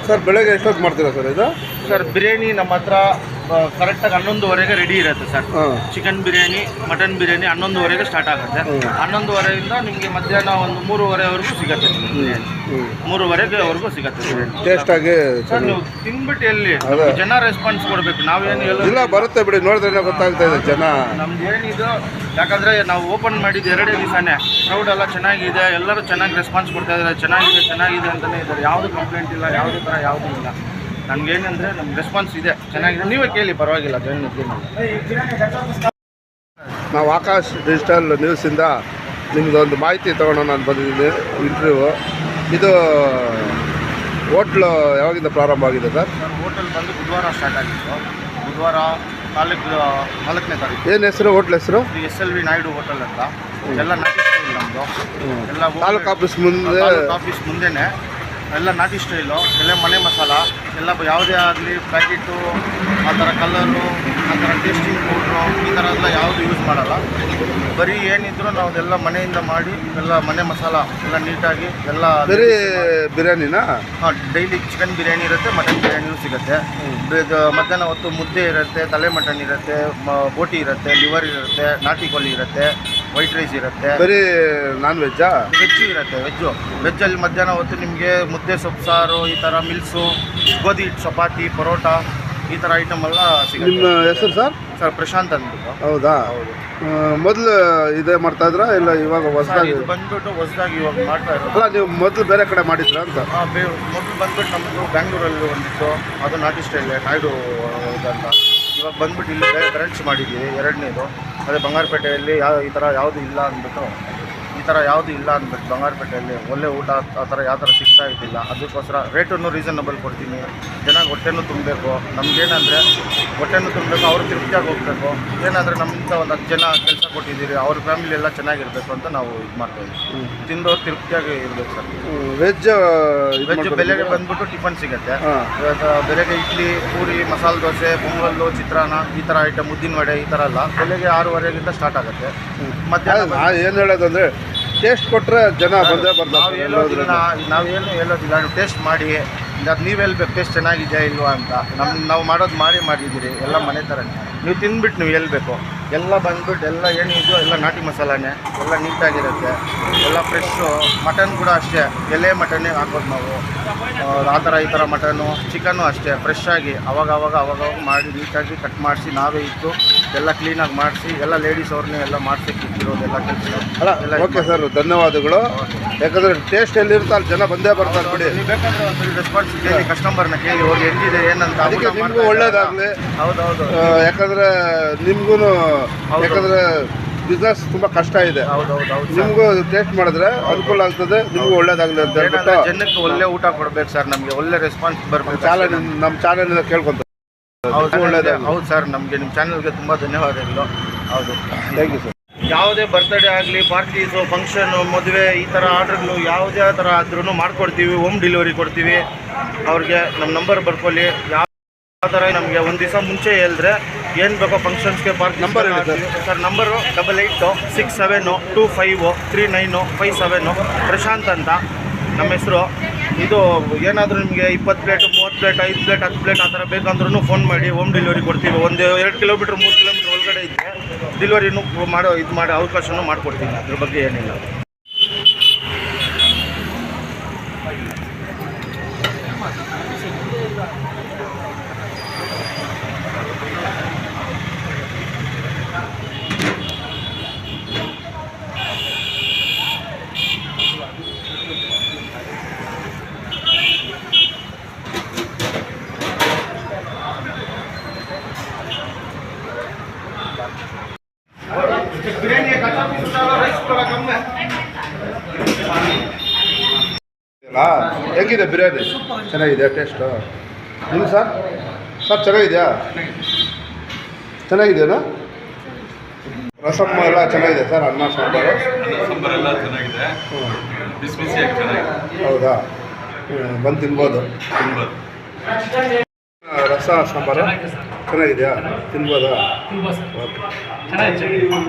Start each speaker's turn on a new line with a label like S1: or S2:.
S1: Sir ಬೆಳಗ್ಗೆ ಎಷ್ಟೊತ್ತು ಮಾಡ್ತೀರಾ ಸರ್ ಇದು?
S2: ಸರ್ ಬಿರಿಯಾನಿ ನಮ್ಮ ಹತ್ರ ಕರೆಕ್ಟಾಗಿ 11:30ಗೆ ರೆಡಿ ಇರುತ್ತೆ sir. Chicken biryani, mutton biryani 11:30ಗೆ ಸ್ಟಾರ್ಟ್ ಆಗುತ್ತೆ. 11:30ಯಿಂದ ನಿಮಗೆ ಮಧ್ಯಾಹ್ನ ಒಂದು 3:30ವರೆಗೂ ಸಿಗುತ್ತೆ. 3:30ವರೆಗೂ ಸಿಗುತ್ತೆ.
S1: ಟೇಸ್ಟಾಗಿ
S2: ಸರ್ ನೀವು ತಿನ್ಬಿಟ್ಟು ಎಲ್ಲಿ ಜನ ರೆಸ್ಪಾನ್ಸ್ ಕೊಡಬೇಕು, ನಾವೇನು ಹೇಳೋದು
S1: ಇಲ್ಲ. ಬರುತ್ತೆ ಬಿಡಿ, ನೋಡಿದ್ರೆ ಗೊತ್ತಾಗ್ತಾ ಇದೆ ಜನ.
S2: ನಮ್ದು ಏನಿದು, ಯಾಕಂದರೆ ನಾವು ಓಪನ್ ಮಾಡಿದ್ದು 2 ದಿವಸನೇ. ಕ್ರೌಡ್ ಎಲ್ಲ ಚೆನ್ನಾಗಿದೆ, ಎಲ್ಲರೂ ಚೆನ್ನಾಗಿ ರೆಸ್ಪಾನ್ಸ್ ಕೊಡ್ತಾ ಇದ್ದಾರೆ. ಚೆನ್ನಾಗಿದೆ ಅಂತಲೇ ಇದ್ದಾರೆ. ಯಾವುದು ಕಂಪ್ಲೇಂಟ್ ಇಲ್ಲ, ಯಾವುದೇ ಥರ ಯಾವುದೂ ಇಲ್ಲ. ನಮಗೇನೆಂದರೆ ನಮ್ಮ ರೆಸ್ಪಾನ್ಸ್ ಇದೆ, ಚೆನ್ನಾಗಿದೆ. ನೀವೇ ಕೇಳಿ, ಪರವಾಗಿಲ್ಲ.
S1: ನಾವು ಆಕಾಶ್ ಡಿಜಿಟಲ್ ನ್ಯೂಸಿಂದ ನಿಮ್ಮದೊಂದು ಮಾಹಿತಿ ತೊಗೊಂಡು ನಾನು ಬಂದಿದ್ದೀನಿ ಇಂಟರ್ವ್ಯೂ. ಇದು ಹೋಟ್ಲು ಯಾವಾಗಿಂದ ಪ್ರಾರಂಭ ಆಗಿದೆ ಸರ್?
S2: ಹೋಟೆಲ್ ಬಂದು ಬುಧವಾರ ಸ್ಟಾರ್ಟ್ ಆಗಿತ್ತು. ಬುಧವಾರ 4ನೇ ತಾರೀಕು.
S1: ಏನು ಹೆಸರು ಹೋಟ್ಲ್ ಹೆಸರು?
S2: SLV ನಾಯ್ಡು ಹೋಟೆಲ್ ಅಂತ. ಎಲ್ಲ ನಾಟಿ ಸ್ಟೈಲ್ ನಮ್ಮದು. ಎಲ್ಲ
S1: ತಾಲೂಕು ಆಫೀಸ್ ಮುಂದೆ,
S2: ಆಫೀಸ್ ಮುಂದೆನೇ ಎಲ್ಲ ನಾಟಿ ಸ್ಟೈಲು. ಎಲ್ಲ ಮನೆ ಮಸಾಲ ಎಲ್ಲ ಯಾವುದೇ ಆಗಲಿ ಪ್ಯಾಕೆಟು, ಆ ಥರ ಕಲರು, ಆ ಥರ ಟೇಸ್ಟಿಂಗ್ ಪೌಡ್ರು, ಈ ಥರ ಎಲ್ಲ ಯಾವುದು ಯೂಸ್ ಮಾಡಲ್ಲ. ಬರೀ ಏನಿದ್ರು ನಾವೆಲ್ಲ ಮನೆಯಿಂದ ಮಾಡಿ ಎಲ್ಲ ಮನೆ ಮಸಾಲ ಎಲ್ಲ ನೀಟಾಗಿ ಎಲ್ಲ.
S1: ಬರೀ ಬಿರಿಯಾನಿನಾ?
S2: ಹಾಂ, ಡೈಲಿ ಚಿಕನ್ ಬಿರಿಯಾನಿ ಇರುತ್ತೆ, ಮಟನ್ ಬಿರಿಯಾನಿಯೂ ಸಿಗುತ್ತೆ. ಮಧ್ಯಾಹ್ನ ಹೊತ್ತು ಮುದ್ದೆ ಇರುತ್ತೆ, ತಲೆ ಮಟನ್ ಇರುತ್ತೆ, ಬೋಟಿ ಇರುತ್ತೆ, ಲಿವರ್ ಇರುತ್ತೆ, ನಾಟಿ ಕೋಳಿ ಇರುತ್ತೆ, ವೈಟ್ ರೈಸ್ ಇರುತ್ತೆ.
S1: ಬರೀ ನಾನ್ ವೆಜ್ಜಾ?
S2: ವೆಜ್ಜು ಇರುತ್ತೆ. ವೆಜ್ಜಲ್ಲಿ ಮಧ್ಯಾಹ್ನ ಹೊತ್ತು ನಿಮಗೆ ಮುದ್ದೆ, ಸೊಪ್ಪು ಸಾರು, ಈ ಥರ ಮಿಲ್ಸು, ಗೋಧಿ ಹಿಟ್ಟು, ಚಪಾತಿ, ಪರೋಟ, ಈ ಥರ ಐಟಮ್ ಎಲ್ಲ ಸಿಗುತ್ತೆ.
S1: ನಿಮ್ಮ ಹೆಸರು ಸರ್?
S2: ಸರ್ ಪ್ರಶಾಂತ್ ಅಂದ್ಬಿಟ್ಟು.
S1: ಹೌದಾ?
S2: ಹೌದು.
S1: ಮೊದಲು ಇದೇ ಮಾಡ್ತಾ ಇದ್ರಾ ಇಲ್ಲ ಇವಾಗ ಹೊಸದಾಗಿ?
S2: ಇದು ಬಂದ್ಬಿಟ್ಟು ಹೊಸದಾಗಿ ಇವಾಗ ಮಾಡ್ತಾ ಇರೋದು.
S1: ಅಲ್ಲ, ನೀವು ಮೊದಲು ಬೇರೆ ಕಡೆ ಮಾಡಿದ್ರಾ ಅಂತ?
S2: ಮೊದಲು ಬಂದ್ಬಿಟ್ಟು ನಮ್ಮದು ಬ್ಯಾಂಗ್ಳೂರಲ್ಲಿ ಒಂದಿತ್ತು, ಅದು ನಾಟಿ ಸ್ಟೈಲ್ ನಾಯ್ಡು ಅಂತ. ಇವಾಗ ಬಂದ್ಬಿಟ್ಟು ಇಲ್ಲಿ ಬ್ರಾಂಚ್ ಮಾಡಿದ್ದೀವಿ, 2ನೇದು. ಅದೇ ಬಂಗಾರಪೇಟೆಯಲ್ಲಿ ಈ ಥರ ಯಾವುದು ಇಲ್ಲ ಅಂದ್ಬಿಟ್ಟು ಬಂಗಾರಪೇಟೆಯಲ್ಲಿ ಒಳ್ಳೆ ಊಟ ಆ ಥರ ಯಾವ ಥರ ಸಿಗ್ತಾ ಇದ್ದಿಲ್ಲ. ಅದಕ್ಕೋಸ್ಕರ ರೇಟನ್ನು ರೀಸನಬಲ್ ಕೊಡ್ತೀನಿ. ಚೆನ್ನಾಗಿ ಹೊಟ್ಟೆನೂ ತುಂಬಬೇಕು. ನಮಗೇನಂದರೆ ಹೊಟ್ಟೆನೂ ತುಂಬಬೇಕು, ಅವ್ರು ತೃಪ್ತಿಯಾಗಿ ಹೋಗಬೇಕು. ಏನಂದರೆ ನಮ್ಮಿಂದ ಒಂದು 10 ಜನ ಕೆಲಸ ಕೊಟ್ಟಿದ್ದೀರಿ, ಅವ್ರ ಫ್ಯಾಮಿಲಿ ಎಲ್ಲ ಚೆನ್ನಾಗಿರಬೇಕು ಅಂತ ನಾವು ಇದು ಮಾಡ್ತಾಯಿದ್ದೀವಿ. ತಿಂದವ್ರು ತೃಪ್ತಿಯಾಗಿ ಇರಬೇಕು ಸರ್. ವೆಜ್ ಬೆಳಗ್ಗೆ ಬಂದ್ಬಿಟ್ಟು ಟಿಫನ್ ಸಿಗುತ್ತೆ. ಬೆಳಗ್ಗೆ ಇಡ್ಲಿ, ಪೂರಿ, ಮಸಾಲೆ ದೋಸೆ, ಪೊಂಗಲ್ಲು, ಚಿತ್ರಾನ್ನ, ಈ ಥರ ಐಟಮ್, ಉದ್ದಿನ ವಡೆ, ಈ ಥರ ಎಲ್ಲ ಬೆಳಗ್ಗೆ 6:30ಗಿಂತ ಸ್ಟಾರ್ಟ್ ಆಗುತ್ತೆ. ಮಧ್ಯಾಹ್ನ ಏನು
S1: ಹೇಳೋದಂದರೆ ಟೇಸ್ಟ್ ಕೊಟ್ಟರೆ ಜನ ಬಂದೇ ಬರ್ತಾರೆ.
S2: ನಾವೇನು ಹೇಳೋದಿಲ್ಲ, ನೀವು ಟೇಸ್ಟ್ ಮಾಡಿ. ಅದು ನೀವು ಹೇಳ್ಬೇಕು ಟೇಸ್ಟ್ ಚೆನ್ನಾಗಿದೆಯಾ ಇಲ್ವಾ ಅಂತ. ನಾವು ಮಾಡೋದು ಮಾಡಿದ್ದೀರಿ ಎಲ್ಲ ಮನೆ ಥರನೇ. ನೀವು ತಿಂದ್ಬಿಟ್ಟು ನೀವು ಹೇಳ್ಬೇಕು. ಎಲ್ಲ ಬಂದ್ಬಿಟ್ಟು ಎಲ್ಲ ಏನಿದೆಯೋ ಎಲ್ಲ ನಾಟಿ ಮಸಾಲಾನೇ, ಎಲ್ಲ ನೀಟಾಗಿರುತ್ತೆ, ಎಲ್ಲ ಫ್ರೆಶ್ಶು. ಮಟನ್ ಕೂಡ ಅಷ್ಟೇ, ಎಲೆ ಮಟನ್ನೇ ಹಾಕೋದು ನಾವು. ಆ ಥರ ಈ ಥರ ಮಟನು, ಚಿಕನ್ನು ಅಷ್ಟೇ ಫ್ರೆಶ್ಶಾಗಿ ಅವಾಗ ಮಾಡಿ ನೀಟಾಗಿ ಕಟ್ ಮಾಡಿಸಿ ನಾವೇ ಇತ್ತು ಎಲ್ಲ ಕ್ಲೀನಾಗಿ ಮಾಡಿಸಿ ಎಲ್ಲ ಲೇಡೀಸ್ ಅವ್ರನ್ನೇ ಎಲ್ಲ ಮಾಡಿಸಿ ಇರೋದೆಲ್ಲ ಕೆಲಸ
S1: ಎಲ್ಲ. ಓಕೆ ಸರ್, ಧನ್ಯವಾದಗಳು. ಯಾಕಂದರೆ ಟೇಸ್ಟ್ ಎಲ್ಲಿರುತ್ತೆ ಅಲ್ಲಿ ಜನ ಬಂದೇ ಬರ್ತಾರೆ ಬಿಡಿ.
S2: ನೀವು ಬೇಕಾದರೆ ಒಂದು ರೆಸ್ಪಾನ್ಸ್ ಕೇಳಿ, ಕಸ್ಟಮರ್ನ ಕೇಳಿ, ಅವ್ರಿಗೆ ಹೆಂಗಿದೆ ಏನಂತ.
S1: ಅದಕ್ಕೆ ನಿಮಗೂ ಒಳ್ಳೇದಾಗಲಿ.
S2: ಹೌದೌದು.
S1: ಯಾಕಂದರೆ ನಿಮಗೂ, ಯಾಕಂದರೆ ಬಿಸ್ನೆಸ್ ತುಂಬ ಕಷ್ಟ ಇದೆ. ನಿಮಗೂ ಟೇಸ್ಟ್ ಮಾಡಿದ್ರೆ ಅನುಕೂಲ ಆಗ್ತದೆ, ನಿಮಗೂ ಒಳ್ಳೇದಾಗಲಿ ಅಂತ ಹೇಳ್ಬಿಟ್ಟು
S2: ಜನಕ್ಕೆ ಒಳ್ಳೆ ಊಟ ಕೊಡ್ಬೇಕು ಸರ್. ನಮಗೆ ಒಳ್ಳೆ ರೆಸ್ಪಾನ್ಸ್ ಬರಬೇಕು.
S1: ನಮ್ಮ ಚಾನಲಿಂದ ಕೇಳ್ಕೊಂತ.
S2: ಹೌದು ಸರ್, ನಮಗೆ ನಿಮ್ಮ ಚಾನಲ್ಗೆ ತುಂಬ ಧನ್ಯವಾದಗಳು. ಹೌದು,
S1: ಥ್ಯಾಂಕ್ ಯು ಸರ್.
S2: ಯಾವುದೇ ಬರ್ತ್ಡೇ ಆಗಲಿ, ಪಾರ್ಟೀಸು, ಫಂಕ್ಷನು, ಮದುವೆ, ಈ ಥರ ಆರ್ಡ್ರ್ಗಳು ಯಾವುದೇ ಥರ ಆದ್ರೂ ಮಾಡ್ಕೊಡ್ತೀವಿ. ಹೋಮ್ ಡೆಲಿವರಿ ಕೊಡ್ತೀವಿ. ಅವ್ರಿಗೆ ನಮ್ಮ ನಂಬರ್ ಬರ್ಕೊಳ್ಳಿ. ಯಾವ ಥರ ನಮಗೆ ಒಂದು ದಿವಸ ಮುಂಚೆ ಹೇಳಿದ್ರೆ ಏನು ಬೇಕೋ ಫಂಕ್ಷನ್ಸ್ಗೆ ಪಾರ್ಟಿ
S1: ನಂಬರ್ ಹೇಳಿ
S2: ಸರ್. ನಂಬರು 8867-259-3757. ಪ್ರಶಾಂತ್ ಅಂತ ನಮ್ಮ ಹೆಸರು. ಇದು ಏನಾದರೂ ನಿಮಗೆ 20 ಪ್ಲೇಟು, 30 ಪ್ಲೇಟ್, 5 ಪ್ಲೇಟ್, 10 ಪ್ಲೇಟ್ ಆ ಥರ ಬೇಕಂದ್ರೂ ಫೋನ್ ಮಾಡಿ ಹೋಮ್ ಡೆಲಿವರಿ ಕೊಡ್ತೀವಿ. 2 ಕಿಲೋಮೀಟ್ರ್ 3 ಕಿಲೋಮೀಟ್ರ್ ಒಳಗಡೆ ಇದ್ದರೆ ಡೆಲಿವರಿನೂ ಮಾಡೋ ಅವಕಾಶನೂ ಮಾಡಿಕೊಡ್ತೀನಿ. ಅದ್ರ ಬಗ್ಗೆ ಏನಿಲ್ಲ.
S1: ಹೆಂಗಿದೆ ಬಿರಿಯಾನಿ? ಚೆನ್ನಾಗಿದೆ ಟೇಸ್ಟು. ನಿಮ್ಗೆ ಸರ್ ಚೆನ್ನಾಗಿದೆಯಾ? ಚೆನ್ನಾಗಿದೆಯಾ? ರಸಮ್ ಎಲ್ಲ ಚೆನ್ನಾಗಿದೆ ಸರ್, ಅನ್ನ ಸಾಂಬಾರು
S3: ಸಾಂಬಾರೆಲ್ಲ ಚೆನ್ನಾಗಿದೆ, ಬಿಸಿ ಬಿಸಿಯಾಗಿ ಚೆನ್ನಾಗಿದೆ.
S1: ಹೌದಾ? ಬಂದು ತಿನ್ಬೋದು.
S3: ತಿನ್ಬೋದು.
S1: ರಸ ಸಾಂಬಾರು ಚೆನ್ನಾಗಿದೆಯಾ? ತಿನ್ಬೋದಾ?
S4: ತುಂಬ ಸರ್
S1: ಓಕೆ.
S4: ಚೆನ್ನಾಗಿದೆ.